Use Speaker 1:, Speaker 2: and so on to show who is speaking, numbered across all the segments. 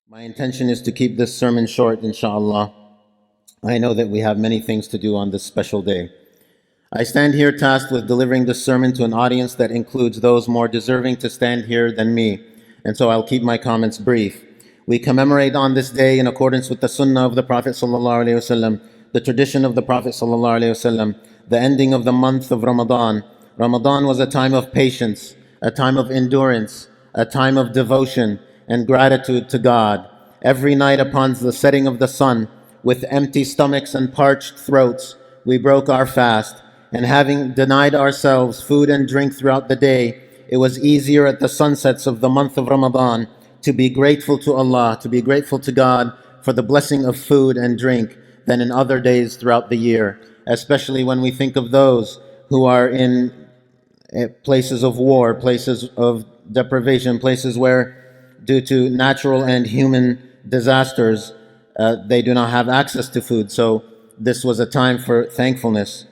Speaker 1: My intention is to keep this sermon short, inshallah. I know that we have many things to do on this special day. I stand here tasked with delivering this sermon to an audience that includes those more deserving to stand here than me, and so I'll keep my comments brief. We commemorate on this day in accordance with the sunnah of the Prophet ﷺ, the tradition of the Prophet ﷺ, the ending of the month of Ramadan. Ramadan was a time of patience, a time of endurance, a time of devotion and gratitude to God. Every night upon the setting of the sun, with empty stomachs and parched throats, we broke our fast, and having denied ourselves food and drink throughout the day, it was easier at the sunsets of the month of Ramadan to be grateful to Allah, to be grateful to God for the blessing of food and drink than in other days throughout the year, especially when we think of those who are in places of war, places of deprivation, places where due to natural and human disasters, they do not have access to food. So this was a time for thankfulness.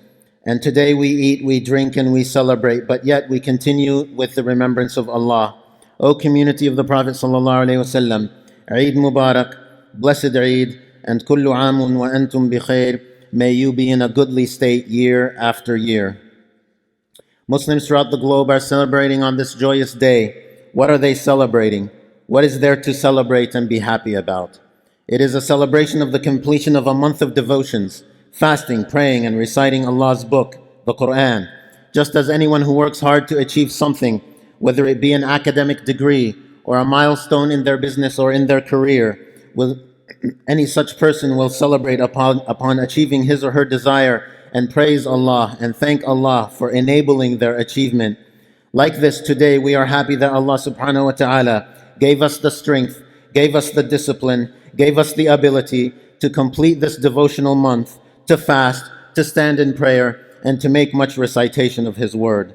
Speaker 1: And today we eat, we drink, and we celebrate, but yet we continue with the remembrance of Allah. O community of the Prophet ﷺ, Eid Mubarak, blessed Eid, and kullu amun wa antum bi khair. May you be in a goodly state year after year. Muslims throughout the globe are celebrating on this joyous day. What are they celebrating? What is there to celebrate and be happy about? It is a celebration of the completion of a month of devotions, fasting, praying, and reciting Allah's book, the Quran. Just as anyone who works hard to achieve something, whether it be an academic degree or a milestone in their business or in their career, any such person will celebrate upon achieving his or her desire and praise Allah and thank Allah for enabling their achievement. Like this, today we are happy that Allah subhanahu wa ta'ala gave us the strength, gave us the discipline, gave us the ability to complete this devotional month, to fast, to stand in prayer, and to make much recitation of His word.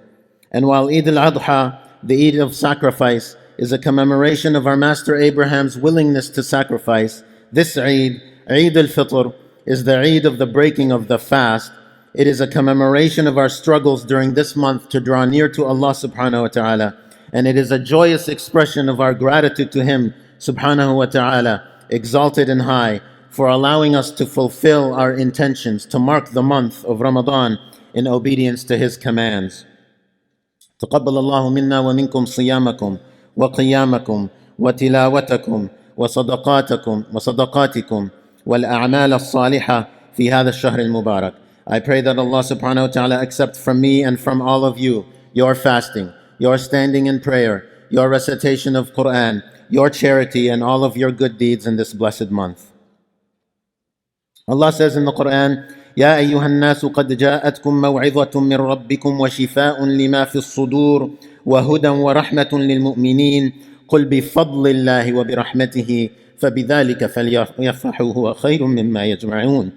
Speaker 1: And while Eid al-Adha, the Eid of sacrifice, is a commemoration of our Master Abraham's willingness to sacrifice, this Eid, Eid al-Fitr, is the Eid of the breaking of the fast. It is a commemoration of our struggles during this month to draw near to Allah subhanahu wa ta'ala. And it is a joyous expression of our gratitude to Him, subhanahu wa ta'ala, exalted and high, for allowing us to fulfill our intentions to mark the month of Ramadan in obedience to His commands. تقبل الله منا ومنكم صيامكم وقيامكم وتلاوتكم وصدقاتكم والأعمال الصالحة في هذا الشهر المبارك. I pray that Allah subhanahu wa ta'ala accept from me and from all of you your fasting, your standing in prayer, your recitation of Quran, your charity, and all of your good deeds in this blessed month. Allah says in the Quran, يا أيها الناس قد جاءتكم موعظة من ربكم وشفاء لما في الصدور وهدى ورحمة للمؤمنين قل بفضل الله وبرحمته فبذلك فليفرحوا هو خير مما يجمعون.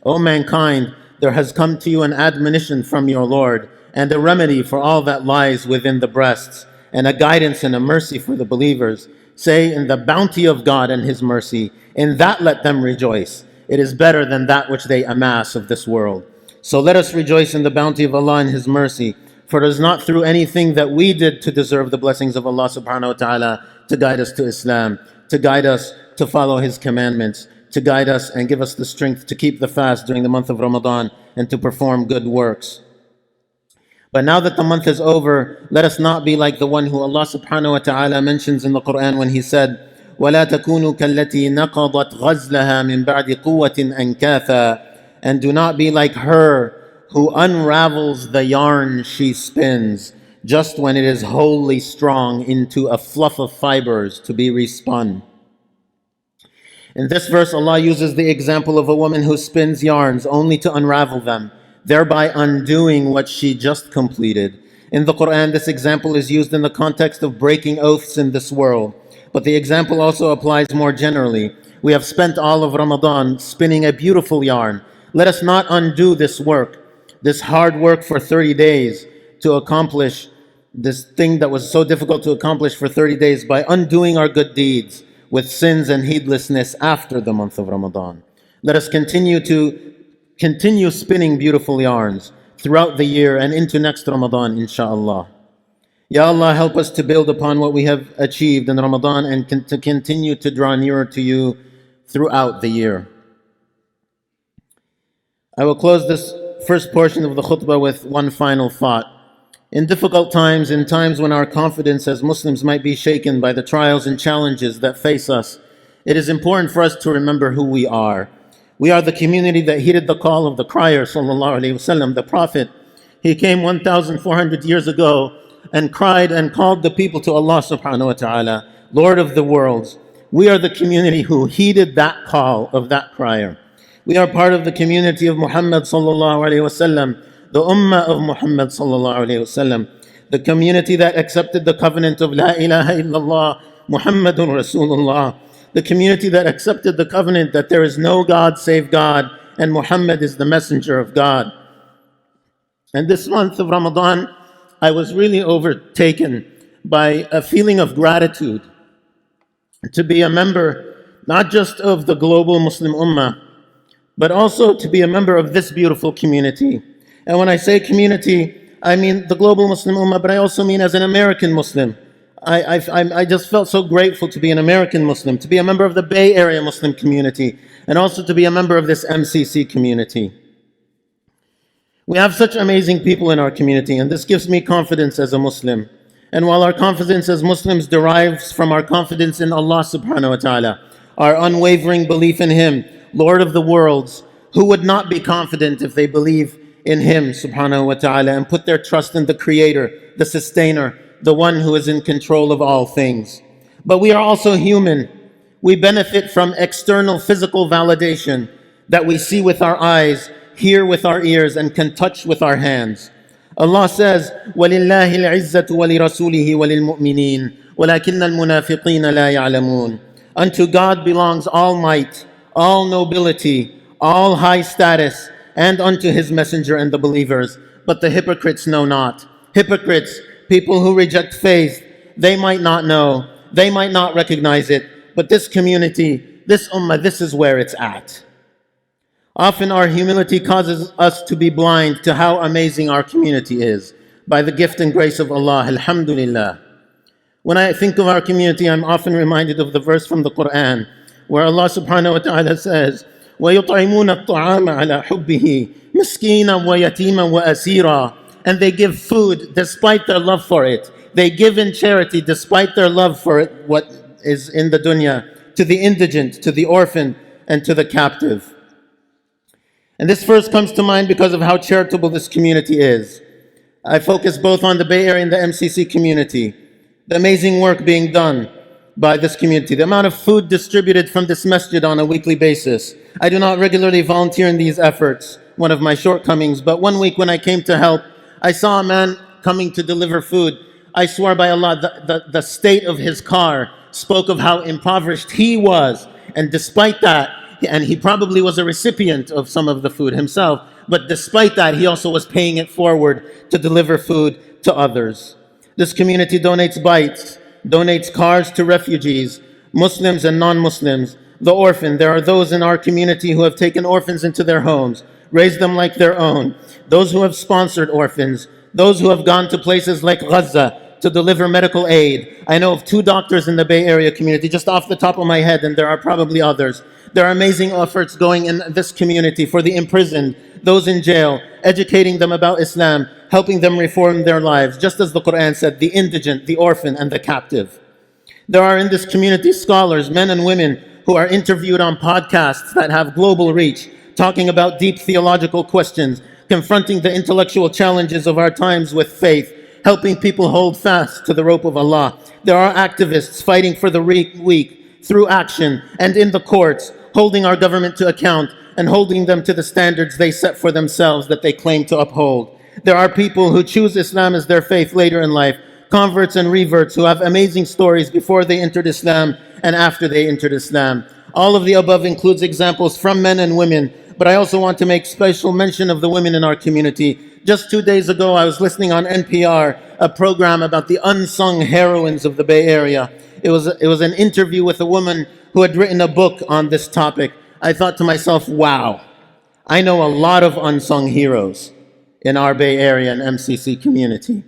Speaker 1: O mankind, there has come to you an admonition from your Lord, and a remedy for all that lies within the breasts, and a guidance and a mercy for the believers. Say, in the bounty of God and His mercy, in that let them rejoice. It is better than that which they amass of this world. So let us rejoice in the bounty of Allah and His mercy, for it is not through anything that we did to deserve the blessings of Allah subhanahu wa ta'ala to guide us to Islam, to guide us to follow His commandments, to guide us and give us the strength to keep the fast during the month of Ramadan and to perform good works. But now that the month is over, let us not be like the one who Allah subhanahu wa ta'ala mentions in the Quran when He said, وَلَا تَكُونُوا كَالَّتِي نَقَضَتْ غَزْلَهَا مِنْ بَعْدِ قُوَّةٍ أَنْكَاثًا. And do not be like her who unravels the yarn she spins just when it is wholly strong into a fluff of fibers to be respun. In this verse, Allah uses the example of a woman who spins yarns only to unravel them, thereby undoing what she just completed. In the Quran, this example is used in the context of breaking oaths in this world. But the example also applies more generally. We have spent all of Ramadan spinning a beautiful yarn. Let us not undo this work, this hard work for 30 days to accomplish this thing that was so difficult to accomplish for 30 days by undoing our good deeds with sins and heedlessness after the month of Ramadan. Let us continue spinning beautiful yarns throughout the year and into next Ramadan, inshaAllah. Ya Allah, help us to build upon what we have achieved in Ramadan and to continue to draw nearer to you throughout the year. I will close this first portion of the khutbah with one final thought. In difficult times, in times when our confidence as Muslims might be shaken by the trials and challenges that face us, it is important for us to remember who we are. We are the community that heeded the call of the crier, sallallahu alaihi wasallam, the Prophet. He came 1,400 years ago and cried and called the people to Allah subhanahu wa ta'ala, Lord of the worlds. We are the community who heeded that call of that crier. We are part of the community of Muhammad sallallahu alaihi wasallam, the ummah of Muhammad sallallahu alaihi wasallam, the community that accepted the covenant of La ilaha illallah Muhammadun Rasulullah, the community that accepted the covenant that there is no God save God and Muhammad is the messenger of God. And this month of Ramadan, I was really overtaken by a feeling of gratitude to be a member not just of the global Muslim ummah, but also to be a member of this beautiful community. And when I say community, I mean the global Muslim ummah, but I also mean as an American Muslim. I just felt so grateful to be an American Muslim, to be a member of the Bay Area Muslim community, and also to be a member of this MCC community. We have such amazing people in our community, and this gives me confidence as a Muslim. And while our confidence as Muslims derives from our confidence in Allah subhanahu wa ta'ala, our unwavering belief in Him, Lord of the worlds, who would not be confident if they believe in Him subhanahu wa ta'ala and put their trust in the Creator, the Sustainer, the one who is in control of all things. But we are also human. We benefit from external physical validation that we see with our eyes, hear with our ears, and can touch with our hands. Allah says, وَلِلَّهِ الْعِزَّةُ وَلِرَسُولِهِ وَلِلْمُؤْمِنِينَ وَلَكِنَّ الْمُنَافِقِينَ لَا يَعْلَمُونَ. Unto God belongs all might, all nobility, all high status, and unto His messenger and the believers. But the hypocrites know not. Hypocrites, people who reject faith, they might not know, they might not recognize it, but this community, this ummah, this is where it's at. Often our humility causes us to be blind to how amazing our community is. By the gift and grace of Allah, alhamdulillah. When I think of our community, I'm often reminded of the verse from the Quran, where Allah subhanahu wa ta'ala says, وَيُطْعِمُونَ الطَّعَامَ عَلَى حُبِّهِ مِسْكِينًا وَيَتِيمًا وَأَسِيرًا. And they give food despite their love for it. They give in charity despite their love for it, what is in the dunya, to the indigent, to the orphan, and to the captive. And this verse comes to mind because of how charitable this community is. I focus both on the Bay Area and the MCC community, the amazing work being done by this community, the amount of food distributed from this masjid on a weekly basis. I do not regularly volunteer in these efforts, one of my shortcomings, but one week when I came to help, I saw a man coming to deliver food. I swear by Allah, the state of his car spoke of how impoverished he was, and despite that, and he probably was a recipient of some of the food himself, but despite that, he also was paying it forward to deliver food to others. This community donates bites, donates cars to refugees, Muslims and non-Muslims, the orphan. There are those in our community who have taken orphans into their homes, raised them like their own, those who have sponsored orphans, those who have gone to places like Gaza to deliver medical aid. I know of 2 doctors in the Bay Area community, just off the top of my head, and there are probably others. There are amazing efforts going in this community for the imprisoned, those in jail, educating them about Islam, helping them reform their lives, just as the Quran said, the indigent, the orphan, and the captive. There are in this community scholars, men and women, who are interviewed on podcasts that have global reach, talking about deep theological questions, confronting the intellectual challenges of our times with faith, helping people hold fast to the rope of Allah. There are activists fighting for the weak through action and in the courts, holding our government to account and holding them to the standards they set for themselves that they claim to uphold. There are people who choose Islam as their faith later in life, converts and reverts who have amazing stories before they entered Islam and after they entered Islam. All of the above includes examples from men and women, but I also want to make special mention of the women in our community. Just 2 days ago, I was listening on NPR, a program about the unsung heroines of the Bay Area. It was an interview with a woman who had written a book on this topic. I thought to myself, wow, I know a lot of unsung heroes in our Bay Area and MCC community.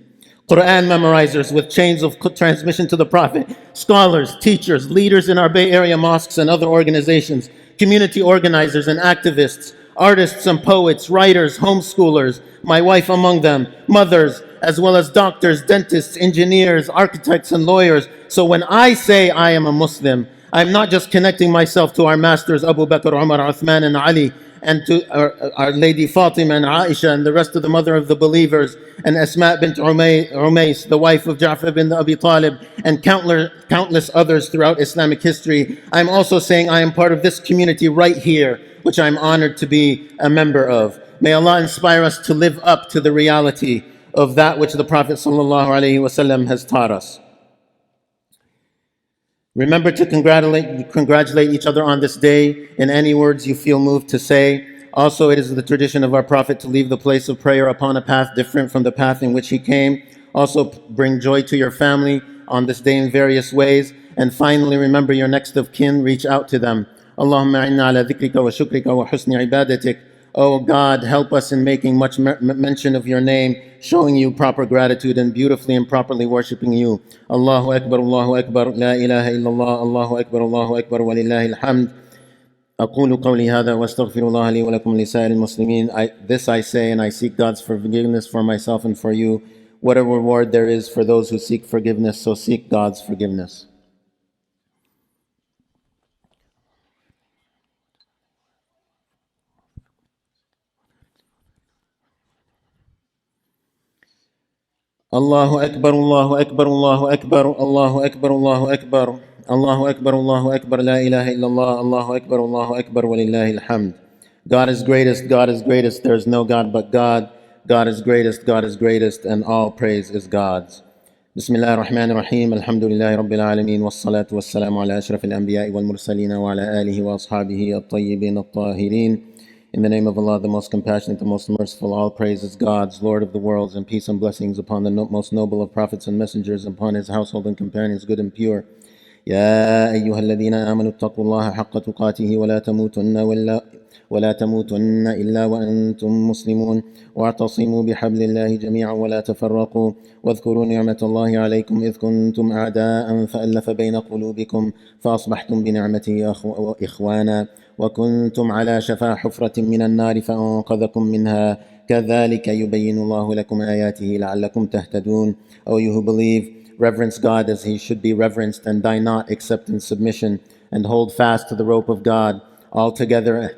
Speaker 1: Quran memorizers with chains of transmission to the Prophet, scholars, teachers, leaders in our Bay Area mosques and other organizations, community organizers and activists, artists and poets, writers, homeschoolers, my wife among them, mothers, as well as doctors, dentists, engineers, architects, and lawyers. So when I say I am a Muslim, I'm not just connecting myself to our masters Abu Bakr, Umar, Uthman, and Ali, and to our Lady Fatima and Aisha and the rest of the mother of the believers, and Asma bint Umays, the wife of Ja'far bin Abi Talib, and countless others throughout Islamic history. I'm also saying I am part of this community right here, which I'm honored to be a member of. May Allah inspire us to live up to the reality of that which the Prophet ﷺ has taught us. Remember to congratulate each other on this day in any words you feel moved to say. Also, it is the tradition of our Prophet to leave the place of prayer upon a path different from the path in which he came. Also, bring joy to your family on this day in various ways. And finally, remember your next of kin, reach out to them. Allahumma inna ala dhikrika wa shukrika wa husni ibadatik. Oh God, help us in making much mention of your name, showing you proper gratitude and beautifully and properly worshipping you. Allahu Akbar, La ilaha illallah, Allahu Akbar, wa lillahi alhamd. أقول قولي هذا واستغفر الله لي ولكم لسائر المسلمين. This I say, and I seek God's forgiveness for myself and for you. What a reward there is for those who seek forgiveness, so seek God's forgiveness. Allahu Akbar, Allahu Akbar, Allahu Akbar, Allahu Akbar, Allahu Akbar, Allahu Akbar, Allahu Akbar, La ilaha illallah, Allahu Akbar, wa lillahi alhamd. God is greatest, God is greatest, there is no God but God. God is greatest, and all praise is God's. Bismillah ar-Rahman ar-Rahim, alhamdulillahi rabbil alameen, wassalatu wassalamu ala ashraf al-anbiya'i wal-mursaleen wa ala alihi wa ashabihi at-tayyibin at-tahirin. In the name of Allah, the most compassionate, the most merciful, all praise is God's, Lord of the worlds, and peace and blessings upon the most noble of prophets and messengers, upon his household and companions, good and pure. يا أيها الذين آمنوا اتقوا الله حق تقاته ولا تموتن إلا وأنتم مسلمون واعتصموا بحبل الله جميعا ولا تفرقوا واذكروا نعمة الله عليكم إذ كنتم أعداء فألف بين قلوبكم فأصبحتم بنعمته إخوانا وكنتم على شفا حفرة من النار فأنقذكم منها كذلك يبين الله لكم آياته لعلكم تهتدون. O you who believe, reverence God as he should be reverenced, and die not except in submission, and hold fast to the rope of God altogether,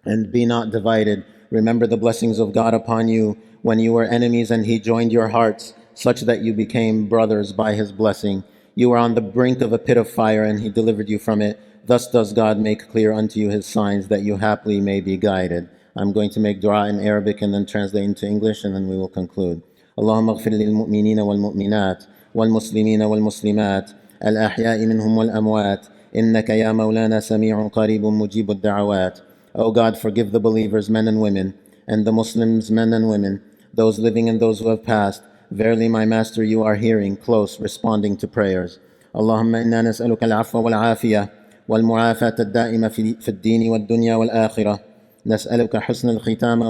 Speaker 1: and be not divided. Remember the blessings of God upon you when you were enemies, and he joined your hearts, such that you became brothers by his blessing. You were on the brink of a pit of fire, and he delivered you from it. Thus does God make clear unto you his signs, that you haply may be guided. I'm going to make dua in Arabic and then translate into English, and then we will conclude. Allahumma ighfir lil mu'minina wal mu'minat والمسلمين والمسلمات الأحياء منهم والأموات إنك يا مولانا سميع قريب مجيب الدعوات. O God, forgive the believers, men and women, and the Muslims, men and women, those living and those who have passed. Verily, my Master, you are hearing, close, responding to prayers. اللهم إنا نسألك العفو والعافية والمعافاة الدائمة في الدين والدنيا والآخرة. نسألك حسن الختام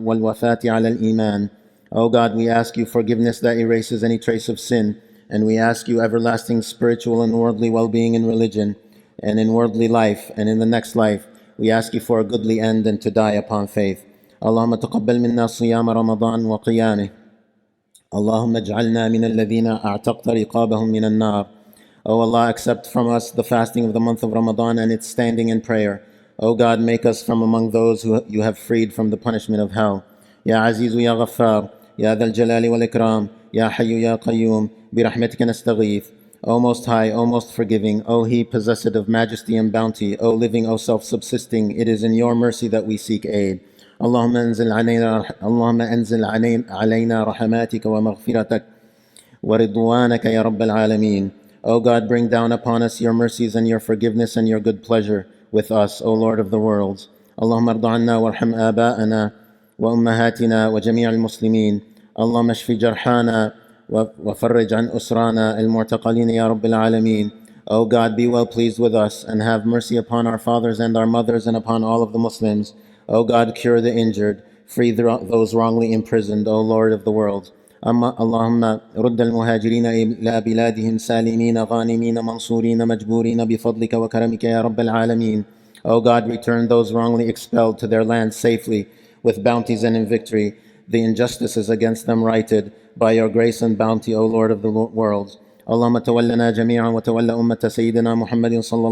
Speaker 1: والوفاة على الإيمان. O God, we ask you forgiveness that erases any trace of sin, and we ask you everlasting spiritual and worldly well-being in religion, and in worldly life, and in the next life. We ask you for a goodly end and to die upon faith. Allahumma taqabbal minna siyama Ramadan wa qiyamih. Allahumma ij'alna min alladhina a'taqta riqabahum min an-nar. O Allah, accept from us the fasting of the month of Ramadan and its standing in prayer. O God, make us from among those who you have freed from the punishment of hell. Ya Azizu Ya Ghaffar, Ya Dhal Jalali wal Ikram, Ya Hayyu Ya Qayyum, Birahmatika nastaghith. O Most High, O Most Forgiving, O He possessed of majesty and bounty, O living, O self-subsisting, it is in your mercy that we seek aid. Allahumma anzil alayna rahamatika wa maghfiratak wa ridwanaka ya Rabbal Alameen. O God, bring down upon us your mercies and your forgiveness and your good pleasure with us, O Lord of the worlds. Allahumma arda anna warham aba'ana وأمهاتنا وجميع المسلمين. اللهم اشف جرحانا وفرج عن أسرانا المعتقلين يا رب العالمين. O God, be well pleased with us and have mercy upon our fathers and our mothers and upon all of the Muslims. O God, cure the injured, free those wrongly imprisoned, O Lord of the world. اللهم رد المهاجرين إلى بلادهم سالمين غانمين منصورين مجبورين بفضلك وكرمك يا رب العالمين. O God, return those wrongly expelled to their land safely with bounties and in victory, the injustices against them righted by your grace and bounty, O Lord of the worlds. اللهم تولنا جميعا وتولى أمة سيدنا محمد صلى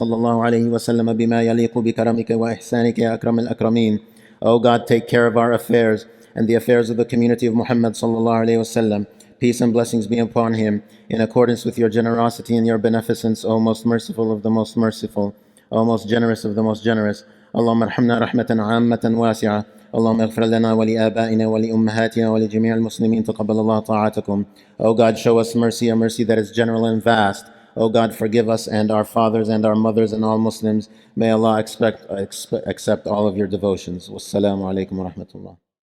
Speaker 1: الله عليه وسلم بما يليق بكرمك وإحسانك يا أكرم الأكرمين. O God, take care of our affairs and the affairs of the community of Muhammad sallallahu alaihi wasallam. Peace and blessings be upon him, in accordance with your generosity and your beneficence, O most merciful of the most merciful, O most generous of the most generous. اللهم ارحمنا رحمة عامة واسعة. اللهم اغفر لنا ولآبائنا ولأمهاتنا ولجميع المسلمين تقبل الله طاعتكم. O God, show us mercy, a mercy that is general and vast. O God, forgive us and our fathers and our mothers and all Muslims. May Allah accept all of your devotions. Wassalamu alaikum wa rahmatullah.